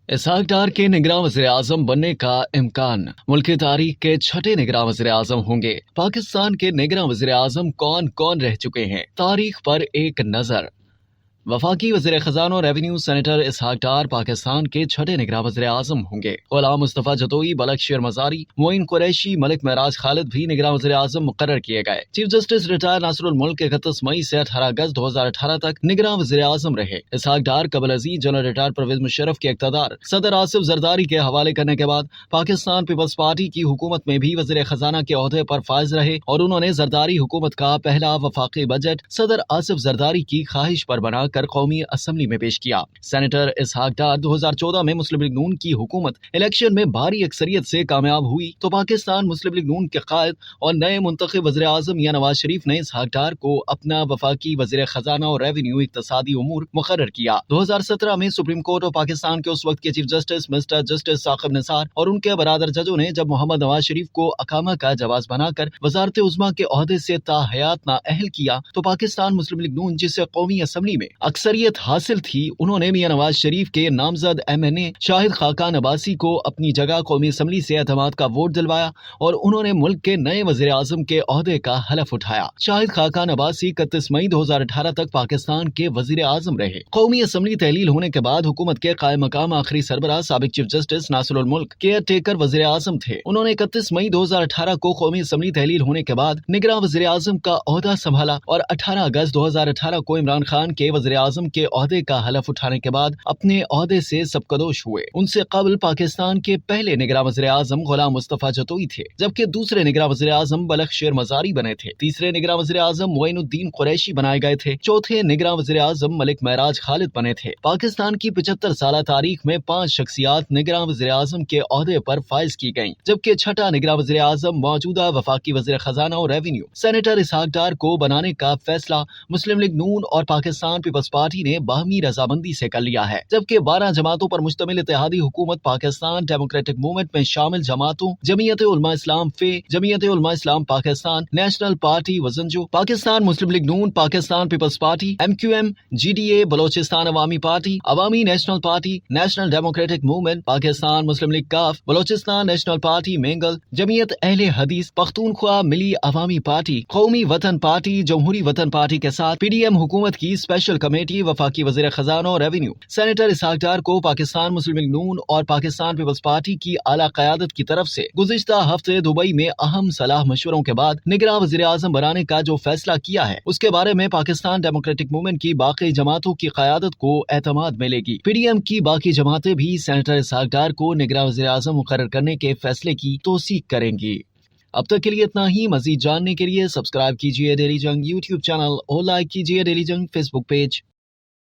इसहाक डार के निगरान वज़ीर-ए-आज़म बनने का इम्कान। मुल्क की तारीख के छठे निगरान वज़ीर-ए-आज़म होंगे। पाकिस्तान के निगरान वज़ीर-ए-आज़म कौन कौन रह चुके हैं, तारीख पर एक नजर। वफाकी वज़ीर खजाना और रेवेन्यू सेनेटर इसहाक डार पाकिस्तान के छठे निगरान वज़ीर-ए-आज़म होंगे। गुलाम मुस्तफ़ा जतोई, मलक शेर मज़ारी, मोइन कुरैशी, मलिक महराज खालिद भी निगरान वज़ीर-ए-आज़म मुकर्रर किए गए। चीफ जस्टिस रिटायर नासिरुल मुल्क 31 मई से 18 अगस्त 2018 तक निगरान वज़ीर-ए-आज़म रहे। इसहाक डार कबल अजीज जनरल रिटायर परवेज मुशर्रफ के इक़्तिदार सदर आसिफ जरदारी के हवाले करने के बाद पाकिस्तान पीपल्स पार्टी की हुकूमत में भी वज़ीर खजाना के ओहदे पर फाइज रहे और उन्होंने जरदारी हुकूमत का पहला वफाकी बजट सदर आसिफ जरदारी की ख्वाहिश पर बनाकर कौमी असम्बली में पेश किया। सेनेटर इसहाक डार 2014 में मुस्लिम लीग नून की हुकूमत इलेक्शन में भारी अक्सरियत से कामयाब हुई तो पाकिस्तान मुस्लिम लीग नून के कायद और नए मुंतखब वज़ीर-ए-आज़म मियां नवाज शरीफ ने इसहाक डार को अपना वफाकी वज़ीर खजाना और रेवेन्यू इक्तसादी उमूर मुकर्रर किया। 2017 में सुप्रीम कोर्ट ऑफ पाकिस्तान के उस वक्त के chief justice mister justice Saqib Nisar और उनके बरादर जजों ने जब मोहम्मद नवाज शरीफ को अकामा का जवाज बनाकर वजारत उज़्मा के ओहदे से ताहयात नाअहल किया तो पाकिस्तान मुस्लिम लीग नून जिसे कौमी असम्बली में अक्सरियत हासिल थी, उन्होंने मियां नवाज शरीफ के नामजद MNA शाहिद खाकान अब्बासी को अपनी जगह कौमी असम्बली से एतमाद का वोट दिलवाया और उन्होंने मुल्क के नए वज़ीर आज़म के ओहदे का हलफ उठाया। शाहिद खाकान अब्बासी 31 मई 2018 तक पाकिस्तान के वज़ीर आज़म रहे। कौमी असम्बली तहलील होने के बाद हुकूमत के कायम मकाम आखिरी सरबराह साबिक चीफ जस्टिस नासिरुल मुल्क केयर टेकर वज़ीर आज़म थे। उन्होंने 31 मई 2018 को कौमी असम्बली तहलील होने के बाद निगरान वज़ीर आज़म का ओहदा संभाला और 18 अगस्त 2018 को इमरान खान के वज़ीर आज़म के ओहदे का हलफ उठाने के बाद अपने ओहदे से सबकदोश हुए। उनसे कबल पाकिस्तान के पहले निगरान वज़ीर-ए-आज़म गुलाम मुस्तफ़ा जतोई थे, जबकि दूसरे निगरान वज़ीर-ए-आज़म मलक शेर मज़ारी बने थे। तीसरे निगरान वज़ीर-ए-आज़म मोइनुद्दीन कुरैशी बनाए गए थे। चौथे निगरान वज़ीर-ए-आज़म मलिक महराज खालिद बने थे। पाकिस्तान की 75 साल तारीख में 5 शख्सियात निगरान वज़ीर-ए-आज़म के ओहदे पर फाइज की गयी, जबकि छठा निगरान वज़ीर-ए-आज़म मौजूदा वफाकी वज़ीर खजाना और रेवेन्यू सेनेटर इसहाक डार को बनाने का फैसला मुस्लिम लीग नून और पाकिस्तान पीपल्स पार्टी ने बाहमी रजामंदी से कर लिया है, जबकि 12 जमातों पर मुश्तमिल इत्तेहादी हुकूमत पाकिस्तान डेमोक्रेटिक मूवमेंट में शामिल जमातों जमीयत उलमा इस्लाम F, Jamiat Ulema Islam Pakistan, National Party Bizenjo, Pakistan Muslim League Noon, Pakistan Peoples Party, MQM, GDA, Balochistan Awami Party, Awami National Party, National Democratic Movement, Pakistan Muslim League Qaaf, Balochistan National Party Mengal, Jamiat Ahle Hadith, Pakhtunkhwa मिली अवामी पार्टी, कौमी वतन पार्टी, जमहूरी वतन पार्टी के साथ PDM हुकूमत की स्पेशल कमेटी वफाकी वज़ीर खजाना और रेवेन्यू सेनेटर इसहाक डार को पाकिस्तान मुस्लिम लीग नून और पाकिस्तान पीपल्स पार्टी की आला क़यादत की तरफ से गुज़िश्ता हफ्ते दुबई में अहम सलाह मशवरों के बाद निगरान वज़ीर आज़म बनाने का जो फैसला किया है उसके बारे में पाकिस्तान डेमोक्रेटिक मूवमेंट की बाकी जमातों की क़यादत को एतमाद मिलेगी। PDM की बाकी जमातें भी सेनेटर इसहाक डार को निगरान वज़ीर आज़म मुकर्रर करने के फैसले की तौसीक करेंगी। अब तक के लिए इतना ही। मजीद जानने के लिए सब्सक्राइब कीजिए डेली जंग YouTube चैनल और लाइक कीजिए डेली जंग Facebook पेज।